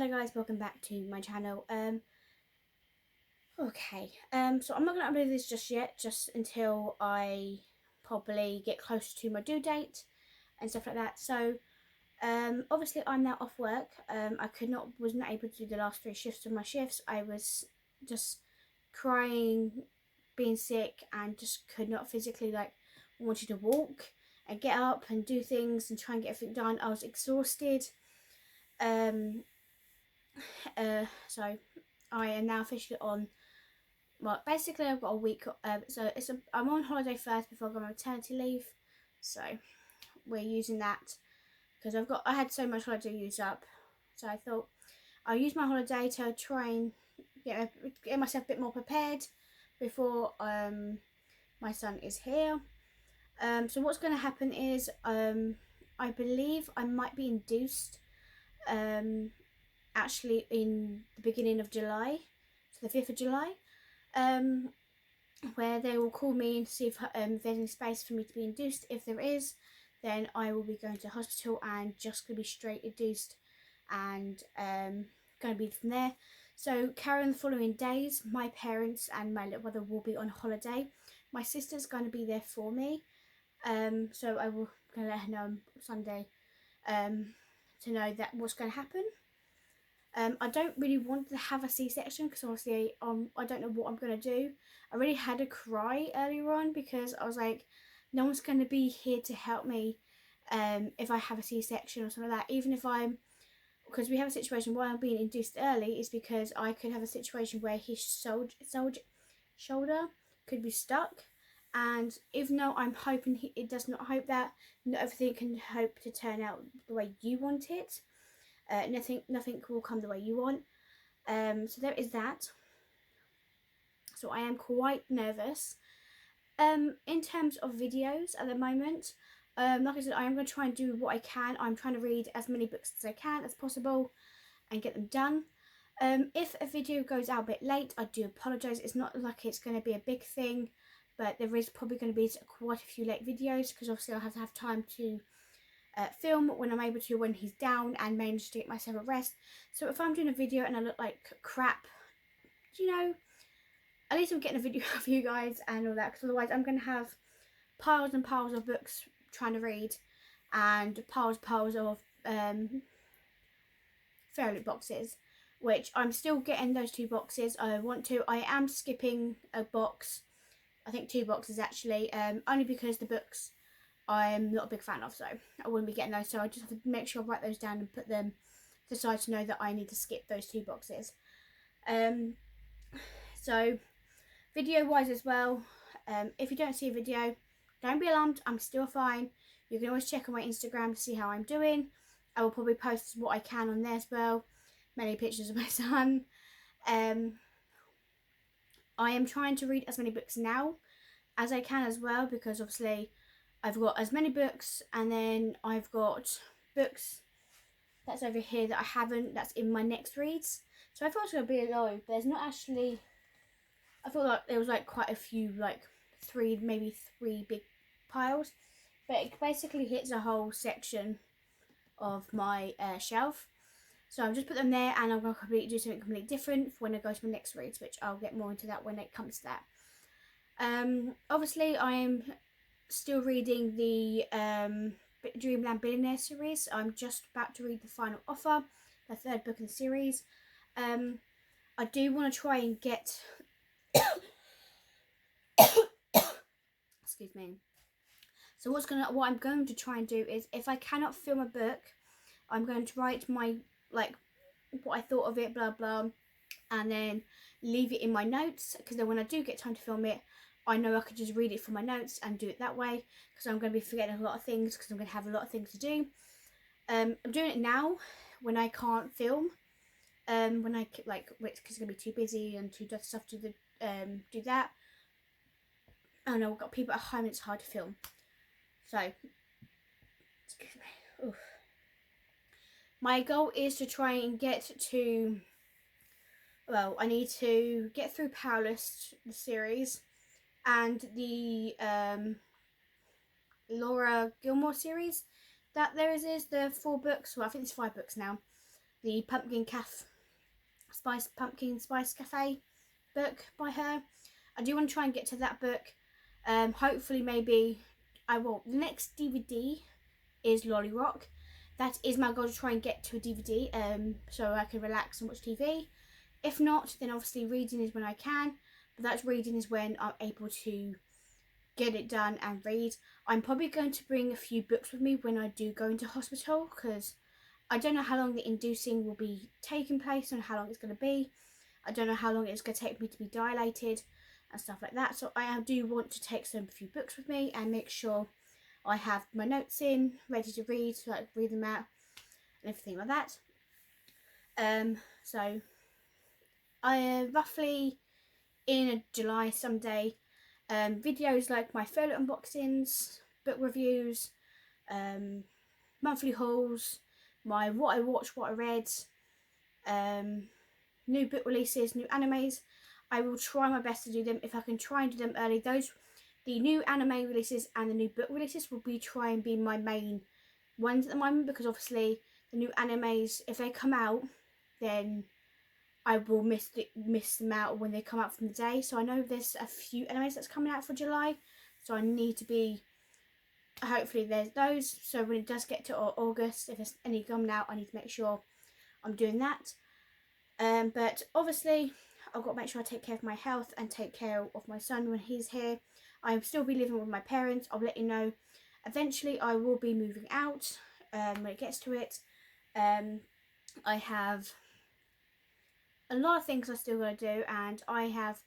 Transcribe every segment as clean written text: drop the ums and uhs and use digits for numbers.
Hello guys, welcome back to my channel. So I'm not going to upload this just yet, just until I probably get closer to my due date and stuff like that. So obviously I'm now off work. Wasn't able to do the last 3 shifts of my shifts. I was just crying, being sick, and just could not physically wanted to walk and get up and do things and try and get everything done. I was exhausted. So I am now officially on. Well, basically I've got a week. I'm on holiday first before I go on maternity leave. So we're using that because I had so much holiday to use up. So I thought I'll use my holiday to try and get myself a bit more prepared before my son is here. So what's going to happen is I believe I might be induced actually in the beginning of July, so the 5th of July, where they will call me and see if there's any space for me to be induced. If there is, then I will be going to hospital and just going to be straight induced and going to be from there. So carrying the following days, my parents and my little brother will be on holiday. My sister's going to be there for me, so I will let her know on Sunday to know that what's going to happen. I don't really want to have a C-section because obviously I don't know what I'm going to do. I really had a cry earlier on because I was like, no one's going to be here to help me if I have a C-section or something like that. Even if because we have a situation why I'm being induced early is because I could have a situation where his shoulder could be stuck. And even though I'm hoping it does not hope that, not everything can hope to turn out the way you want it. Nothing will come the way you want. So there is that. So I am quite nervous. In terms of videos at the moment, like I said, I am going to try and do what I can. I'm trying to read as many books as I can as possible and get them done. If a video goes out a bit late, I do apologise. It's not like it's going to be a big thing, but there is probably going to be quite a few late videos because obviously I'll have to have time to film when I'm able to when he's down and manage to get myself a rest. So if I'm doing a video and I look like crap, at least I'm getting a video of you guys and all that, because otherwise I'm going to have piles and piles of books trying to read and piles of Fairyloot boxes, which I'm still getting those 2 boxes. I am skipping a box, I think 2 boxes actually, only because the books I'm not a big fan of, so I wouldn't be getting those. So I just have to make sure I write those down and put them to the side to know that I need to skip those 2 boxes. So video wise as well, if you don't see a video, don't be alarmed, I'm still fine. You can always check on my Instagram to see how I'm doing. I will probably post what I can on there as well, many pictures of my son. I am trying to read as many books now as I can as well, because obviously I've got as many books, and then I've got books that's over here that I haven't, that's in my next reads. So I thought it was going to be a load. There's not actually, I thought like there was like quite a few, like maybe three big piles, but it basically hits a whole section of my shelf. So I've just put them there, and I'm going to do something completely different when I go to my next reads, which I'll get more into that when it comes to that. Obviously I am still reading the Dreamland Billionaire series. I'm just about to read The Final Offer, the 3rd book in the series. I do want to try and get excuse me. So what I'm going to try and do is, if I cannot film a book, I'm going to write my what I thought of it, blah blah, and then leave it in my notes, because then when I do get time to film it, I know I could just read it from my notes and do it that way, because I'm going to be forgetting a lot of things, because I'm going to have a lot of things to do. I'm doing it now when I can't film, when I because it's going to be too busy and too much stuff to do that. I know I've got people at home, it's hard to film. So, excuse me. Oof. My goal is to try and get to, well, I need to get through Powerless, the series, and the Laura Gilmore series that there is the 4 books. Well, I think it's 5 books now. the Pumpkin Spice Cafe book by her. I do want to try and get to that book. Hopefully maybe I will. The next DVD is Lolly Rock. That is my goal, to try and get to a DVD so I can relax and watch TV. If not, then obviously reading is when I can, but that's reading is when I'm able to get it done and read. I'm probably going to bring a few books with me when I do go into hospital, because I don't know how long the inducing will be taking place and how long it's going to be. I don't know how long it's going to take me to be dilated and stuff like that. So I do want to take a few books with me and make sure I have my notes in, ready to read, so I can read them out and everything like that. So I roughly in July someday, videos like my Fairyloot unboxings, book reviews, monthly hauls, my what I watched, what I read, new book releases, new animes. I will try my best to do them. If I can try and do them early, the new anime releases and the new book releases will try and be my main ones at the moment, because obviously the new animes, if they come out, then I will miss them out when they come out from the day. So I know there's a few animes that's coming out for July, so I need to be, hopefully there's those, so when it does get to August, if there's any coming out, I need to make sure I'm doing that. But obviously I've got to make sure I take care of my health and take care of my son when he's here. I'll still be living with my parents. I'll let you know. Eventually I will be moving out when it gets to it. I have a lot of things I still got to do, and I have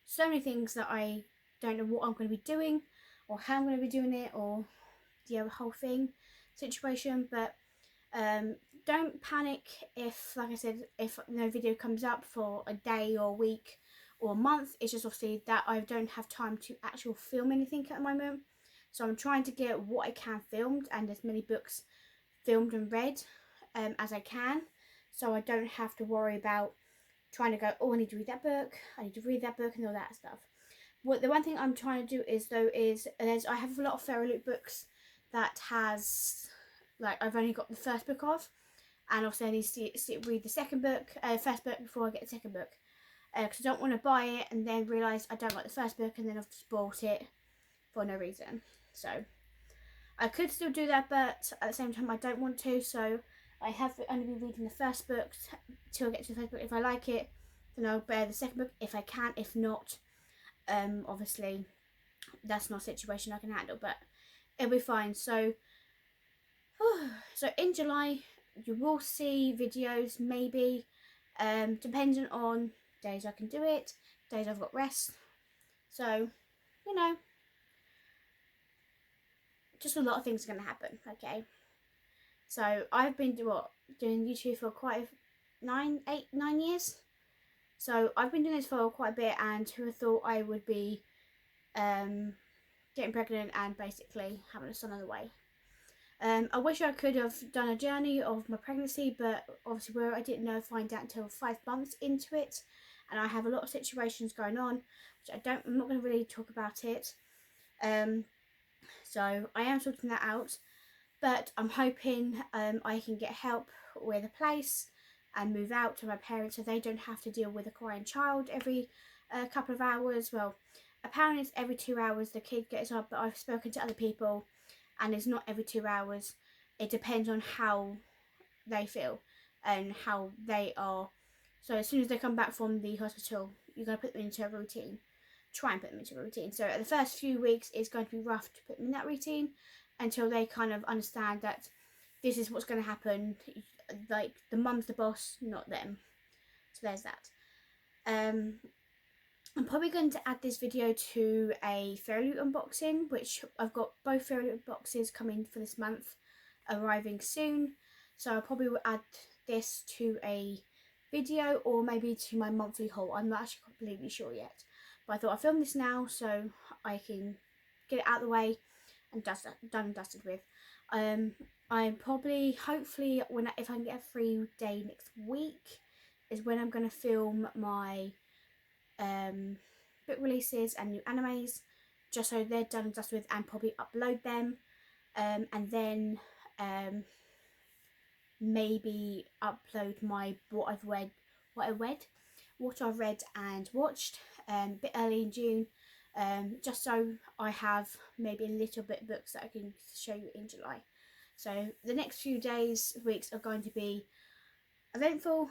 so many things that I don't know what I'm going to be doing or how I'm going to be doing it, or the whole thing situation. But don't panic if, like I said, if no video comes up for a day or a week or a month. It's just obviously that I don't have time to actually film anything at the moment, so I'm trying to get what I can filmed and as many books filmed and read as I can, so I don't have to worry about trying to go, oh, I need to read that book, I need to read that book and all that stuff. The one thing I'm trying to do is I have a lot of Fairyloot books that has, like, I've only got the first book of, and obviously I need to read the first book before I get the second book, because I don't want to buy it and then realise I don't like the first book and then I've just bought it for no reason. So I could still do that, but at the same time I don't want to, so I have only been reading the first book till I get to the first book. If I like it, then I'll bear the second book if I can. If not, obviously that's not a situation I can handle, but it'll be fine. So in July you will see videos, maybe, depending on days I can do it, days I've got rest. So, you know, just a lot of things are going to happen, okay? So I've been doing YouTube for quite 9 years. So I've been doing this for quite a bit, and who thought I would be getting pregnant and basically having a son on the way. I wish I could have done a journey of my pregnancy, but obviously where I didn't find out until 5 months into it, and I have a lot of situations going on, which I'm not going to really talk about it. So I am sorting that out. But I'm hoping I can get help with a place and move out to my parents, so they don't have to deal with a crying child every couple of hours. Well, apparently it's every 2 hours the kid gets up, but I've spoken to other people and it's not every 2 hours. It depends on how they feel and how they are. So as soon as they come back from the hospital, you're going to put them into a routine. Try and put them into a routine. So the first few weeks it's going to be rough to put them in that routine, until they kind of understand that this is what's going to happen. Like, the mum's the boss, not them. So there's that. I'm probably going to add this video to a Fairyloot unboxing, which I've got both Fairyloot boxes coming for this month, arriving soon. So I probably will add this to a video, or maybe to my monthly haul. I'm not actually completely sure yet, but I thought I'd film this now so I can get it out of the way and done and dusted with. I'm probably, hopefully, if I can get a free day next week, is when I'm going to film my book releases and new animes, just so they're done and dusted with, and probably upload them. And then maybe upload what I've read and watched a bit early in June, just so I have maybe a little bit of books that I can show you in July. So the next few weeks are going to be eventful,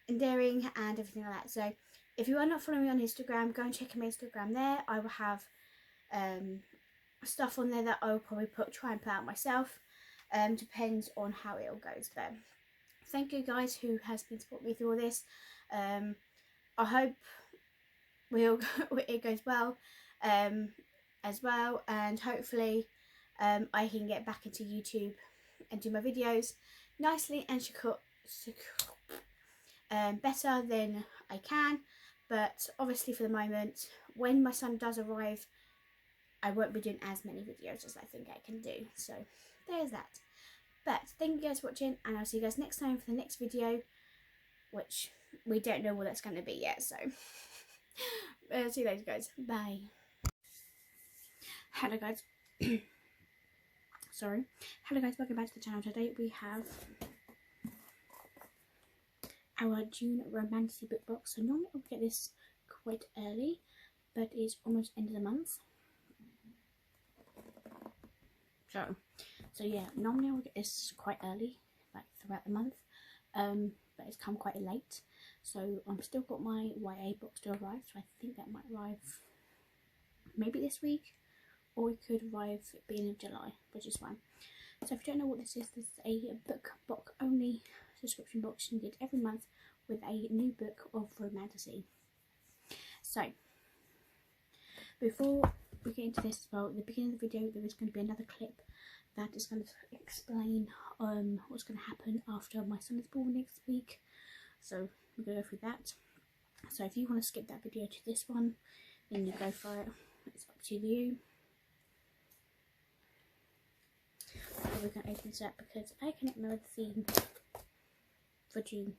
endearing, and everything like that. So if you are not following me on Instagram, go and check my Instagram there. I will have stuff on there that I will probably try and put out myself. Depends on how it all goes. But thank you guys who has been supporting me through all this. I hope it goes well as well, and hopefully I can get back into YouTube and do my videos nicely and better than I can. But obviously for the moment, when my son does arrive, I won't be doing as many videos as I think I can do. So there's that. But thank you guys for watching, and I'll see you guys next time for the next video, which we don't know what that's going to be yet. So see you later, guys. Bye. Hello guys. Sorry. Hello guys, welcome back to the channel. Today we have our June Romantasy book box. So normally I'll get this quite early, but it's almost end of the month. So yeah, normally I'll get this quite early, like throughout the month, but it's come quite late. So I've still got my YA box to arrive, so I think that might arrive maybe this week, or it could arrive beginning of July, which is fine. So if you don't know what this is a book box only subscription box you get every month with a new book of Romantasy. So before we get into this, well, at the beginning of the video there is going to be another clip that is going to explain what's going to happen after my son is born next week. So we're going to go through that. So if you want to skip that video to this one, then you go for it. It's up to you. So we're going to open this up because I cannot remember the theme for June.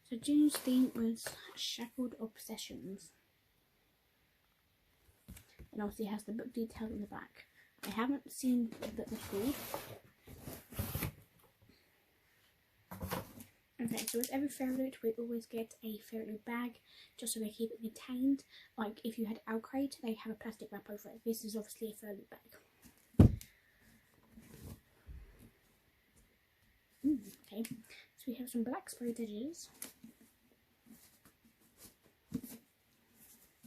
So June's theme was Shackled Obsessions, and obviously it has the book details in the back. I haven't seen what the book was called. Okay, so with every Fairyloot we always get a Fairyloot bag, just so they keep it contained. Like if you had Crate, they have a plastic wrap over it. This is obviously a Fairyloot bag. Okay, so we have some black sprayed edges.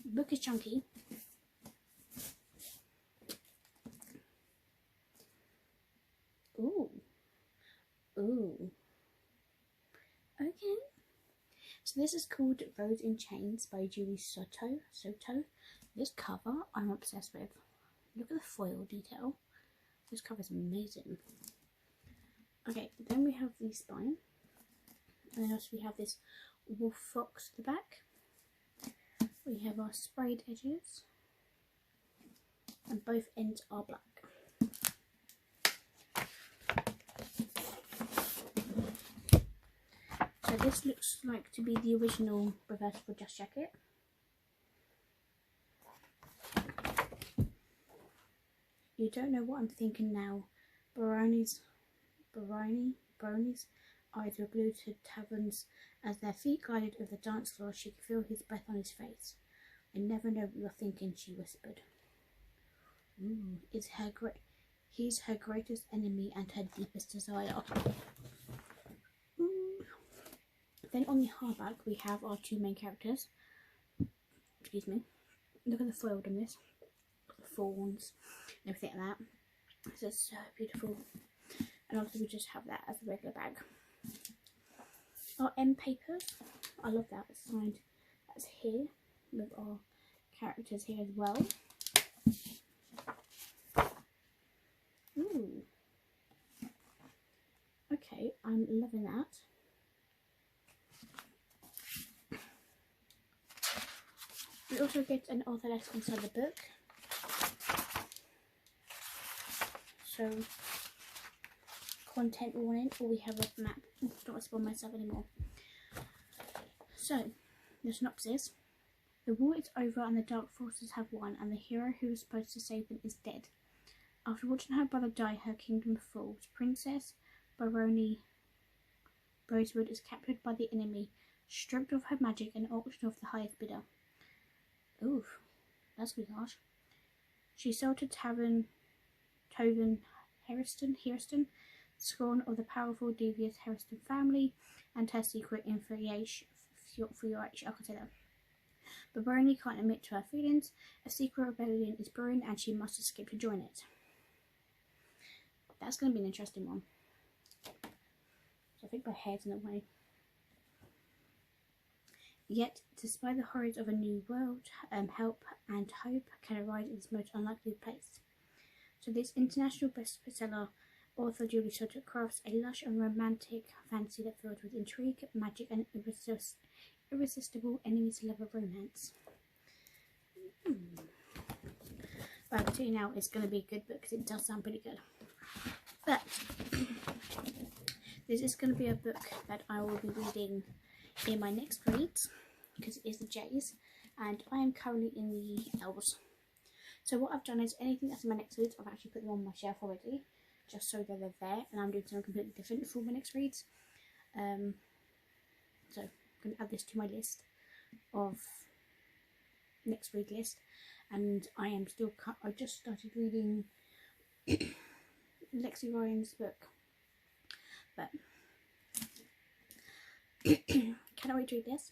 The book is chunky. Ooh. Okay. So this is called Rose in Chains by Julie Soto. This cover I'm obsessed with. Look at the foil detail. This cover is amazing. Okay, then we have the spine. And then also we have this wolf fox at the back. We have our sprayed edges. And both ends are black. So this looks like to be the original reversible Just Jacket. You don't know what I'm thinking now. Baroni's eyes were glued to taverns as their feet glided over the dance floor. She could feel his breath on his face. I never know what you're thinking, she whispered. Ooh, he's her greatest enemy and her deepest desire. Then on the hardback we have our two main characters. Excuse me. Look at the foil on this. The fawns and everything like that. This is so beautiful. And obviously we just have that as a regular bag. Our end papers. I love that. It's signed. That's here with our characters here as well. Ooh. Okay, I'm loving that. We also get an author letter inside the book. So, content warning, or we have a map. I don't want to spoil myself anymore. So, the synopsis. The war is over and the dark forces have won, and the hero who was supposed to save them is dead. After watching her brother die, her kingdom falls. Princess Baroni Rosewood is captured by the enemy, stripped of her magic, and auctioned off the highest bidder. Oof, that's a bit harsh. She's sold to Tovin Hairston, scorn of the powerful, devious Hairston family, and her secret infuriation. I can say that. But Baroni can't admit to her feelings. A secret rebellion is brewing, and she must escape to join it. That's going to be an interesting one. So I think my head's in the way. Yet, despite the horrors of a new world, help and hope can arise in this most unlikely place. So this international bestseller author Julie Sutter crafts a lush and romantic fantasy that fills with intrigue, magic, and irresistible enemies-to-lover romance. Well, I'll tell you now, it's going to be a good book because it does sound pretty good. But this is going to be a book that I will be reading in my next reads because it is the J's, and I am currently in the L's. So what I've done is anything that's in my next reads, I've actually put them on my shelf already, just so that they're there, and I'm doing something completely different for my next reads. So I'm going to add this to my list of next read list, and I just started reading Lexi Ryan's book, but cannot wait to read this.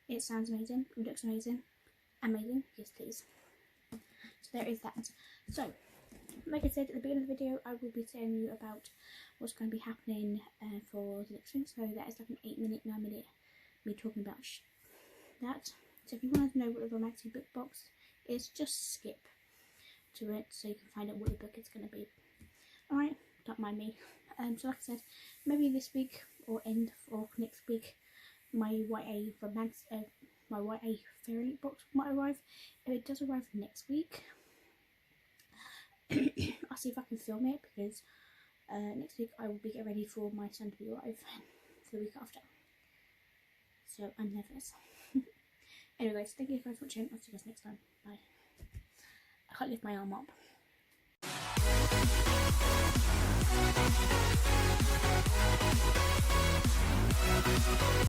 It sounds amazing, it looks amazing, yes please. So there is that. So like I said at the beginning of the video, I will be telling you about what's going to be happening for the next thing. So that is like an 8-minute, 9-minute me talking about that. So if you want to know what the Romantasy book box is, just skip to it so you can find out what the book is going to be. Alright, don't mind me. So like I said, maybe this week or next week, my YA romance, my YA Fairyloot box might arrive. If it does arrive next week, I'll see if I can film it, because next week I will be getting ready for my son to be arrive the week after. So I'm nervous. Anyway guys, thank you guys for watching. I'll see you guys next time. Bye. I can't lift my arm up.